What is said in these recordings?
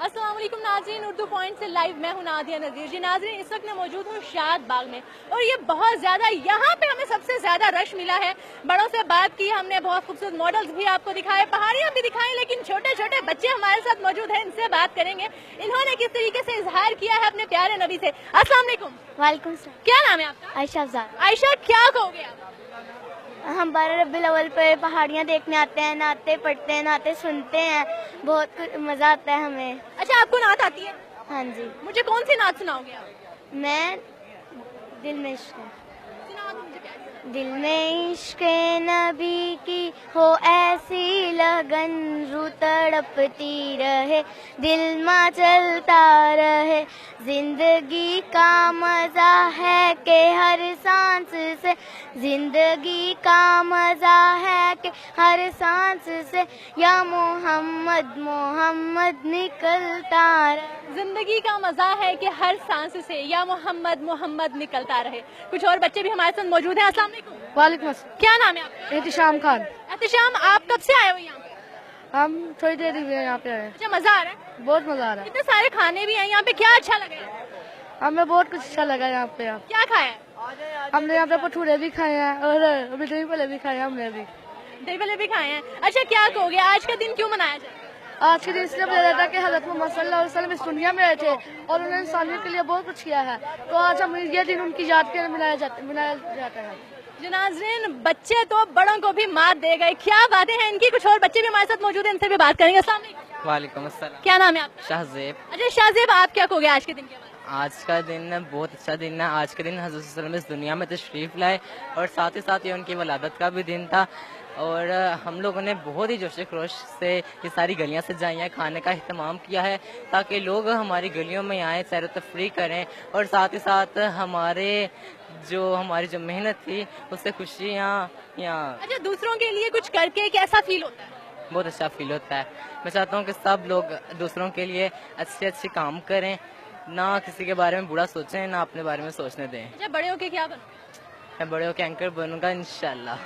السلام علیکم ناظرین، اردو پوائنٹ سے لائیو میں ہوں نادیہ نذیر۔ جی ناظرین، اس وقت میں موجود ہوں شاد باغ میں، اور یہ بہت زیادہ یہاں پہ ہمیں سب سے زیادہ رش ملا ہے۔ بڑوں سے بات کی ہم نے، بہت خوبصورت ماڈلز بھی آپ کو دکھائے، پہاڑیاں بھی دکھائیں، لیکن چھوٹے چھوٹے بچے ہمارے ساتھ موجود ہیں، ان سے بات کریں گے انہوں نے کس طریقے سے اظہار کیا ہے اپنے پیارے نبی سے۔ السلام علیکم۔ وعلیکم السلام۔ کیا نام ہے آپ کا؟ عائشہ افضال۔ عائشہ، کیا کہو گے آپ؟ ہم 12 ربیع الاول پہ پہاڑیاں دیکھنے آتے ہیں، نعتیں پڑھتے ہیں، نعتیں سنتے ہیں، بہت مزہ آتا ہے ہمیں۔ اچھا، آپ کو نعت آتی ہے؟ ہاں جی۔ مجھے کون سی نعت سناؤ گے آپ؟ میں دل میں عشق ہے، سناؤ مجھے پیاری۔ دل میں عشق نبی کی ہو ایسی لگن، رو تڑپتی رہے، دل میں چلتا رہے، زندگی کا مزہ ہے کہ ہر سانس سے، زندگی کا مزہ ہے کہ ہر سانس سے، یا محمد محمد نکلتا رہے۔ زندگی کا مزہ ہے کہ ہر سانس سے، یا محمد محمد نکلتا رہے۔ کچھ اور بچے بھی ہمارے ساتھ موجود ہیں۔ السلام علیکم۔ وعلیکم السلام۔ کیا نام ہے آپ کا؟ احتشام خان۔ احتشام، آپ کب سے آئے ہو یہاں پہ؟ ہم تھوڑی دیر ہی یہاں پہ آئے، اچھا، مزہ آ رہا ہے؟ بہت مزہ آ رہا ہے، اتنے سارے کھانے بھی ہیں یہاں پہ، کیا اچھا لگا ہے؟ ہمیں بہت کچھ اچھا لگا یہاں پہ۔ کیا کھایا ہے؟ ہم نے یہاں پہ بھٹورے بھی کھائے ہیں اور ابھی دہی بھلے بھی کھائے ہیں ہم نے ابھی۔ دہی بھلے بھی کھائے ہیں۔ اچھا، کیا کہو گے آج کا دن کیوں منایا جائے؟ آج کے دن اس لیے بتایا جاتا ہے کہ حضرت محمد صلی اللہ علیہ وسلم اس دنیا میں آئے تھے اور انہوں نے انسانیت کے لیے بہت کچھ کیا ہے، تو آج ہم یہ دن ان کی یاد کے منایا جاتا ہے۔ جو ناظرین، بچے تو بڑوں کو بھی مات دے گئے، کیا باتیں ہیں ان کی۔ کچھ اور بچے بھی ہمارے ساتھ موجود ہیں، ان سے بھی بات کریں گے۔ السلام علیکم۔ وعلیکم السلام۔ کیا نام ہے آپ کا؟ شہزیب۔ اچھا شاہزیب، آپ کیا کہو گے آج کے دن کے بارے میں؟ آج کا دن بہت اچھا دن ہے۔ آج کے دن حضرت صلی اللہ علیہ وسلم اس دنیا میں تشریف لائے اور ساتھ ہی ساتھ یہ ان کی ولادت کا بھی دن تھا، اور ہم لوگوں نے بہت ہی جوش و خروش سے یہ ساری گلیاں سجائی ہیں، کھانے کا اہتمام کیا ہے تاکہ لوگ ہماری گلیوں میں آئیں، سیر و تفریح کریں، اور ساتھ ہی ساتھ ہماری جو محنت تھی اس سے خوشیاں یہاں۔ اچھا، دوسروں کے لیے کچھ کر کے کیسا فیل ہوتا ہے؟ بہت اچھا فیل ہوتا ہے۔ میں چاہتا ہوں کہ سب لوگ دوسروں کے لیے اچھے کام کریں، نہ کسی کے بارے میں برا سوچیں، نہ اپنے بارے میں سوچنے دیں۔ اچھا، بڑے ہو کے کیا بنو گے؟ میں بڑے ہو کے اینکر بنوں گا انشاءاللہ۔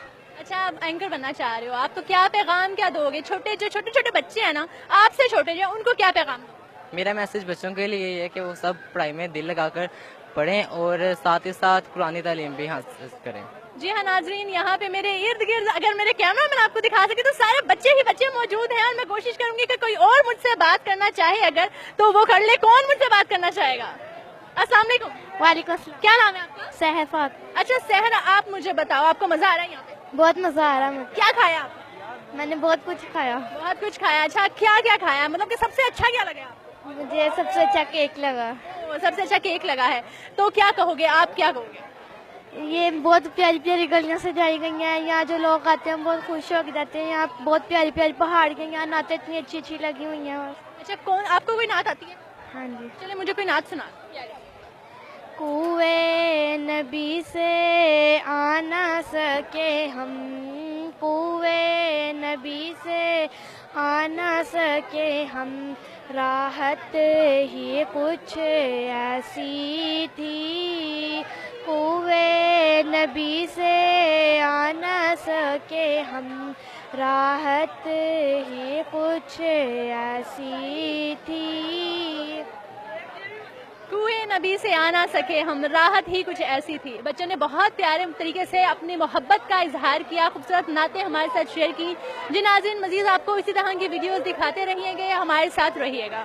اچھا، آپ اینکر بننا چاہ رہے ہو، آپ تو کیا پیغام کیا دو گے؟ چھوٹے چھوٹے بچے ہیں نا، آپ سے چھوٹے جو، ان کو کیا پیغام دو؟ میرا میسج بچوں کے لیے یہ ہے کہ وہ سب پڑھائی میں دل لگا کر پڑھیں اور ساتھ ہی ساتھ قرآنی تعلیم بھی حاصل کریں۔ جی ہاں ناظرین، یہاں پہ میرے ارد گرد اگر میرے کیمرہ مین آپ کو دکھا سکے تو سارے بچے ہی بچے موجود ہیں، اور میں کوشش کروں گی کہ کوئی اور مجھ سے بات کرنا چاہے اگر تو وہ کر لے۔ کون مجھ سے بات کرنا چاہے گا؟ السلام علیکم۔ وعلیکم السلام۔ کیا نام ہے آپ کا؟ صحفات۔ اچھا سہرا، آپ مجھے بتاؤ، آپ کو مزہ آ رہا ہے یہاں پہ؟ بہت مزہ آ رہا ہے، کیا کھایا آپ؟ میں نے بہت کچھ کھایا۔ بہت کچھ کھایا۔ اچھا، کیا کیا کھایا، مطلب کہ سب سے اچھا کیا لگا آپ کو؟ مجھے سب سے اچھا کیک لگا۔ سب سے اچھا کیک لگا ہے، تو کیا کہو گے آپ، کیا کہو گے؟ یہ بہت پیاری پیاری گلیاں سجائی گئی ہیں، یہاں جو لوگ آتے ہیں بہت خوش ہو کے جاتے ہیں، یہاں بہت پیاری پیاری پہاڑ کے، یہاں نعتیں اتنی اچھی اچھی لگی ہوئی ہیں۔ اچھا، کون آپ کو کوئی نعت آتی ہے؟ ہاں جی۔ چلے مجھے کوئی نعت سنا۔ کوئے نبی سے آ نہ سکے ہم، کوئے نبی سے آ نہ سکے ہم، راحت ہی کچھ ایسی تھی، کوئے نبی سے آ نہ سکے ہم، راحت ہی کچھ ایسی تھی، کوئے نبی سے آ نہ سکے ہم، راحت ہی کچھ ایسی تھی۔ بچوں نے بہت پیارے طریقے سے اپنی محبت کا اظہار کیا، خوبصورت نعتیں ہمارے ساتھ شیئر کی۔ جی ناظرین، مزید آپ کو اسی طرح کی ویڈیوز دکھاتے رہیے گا، ہمارے ساتھ رہیے گا۔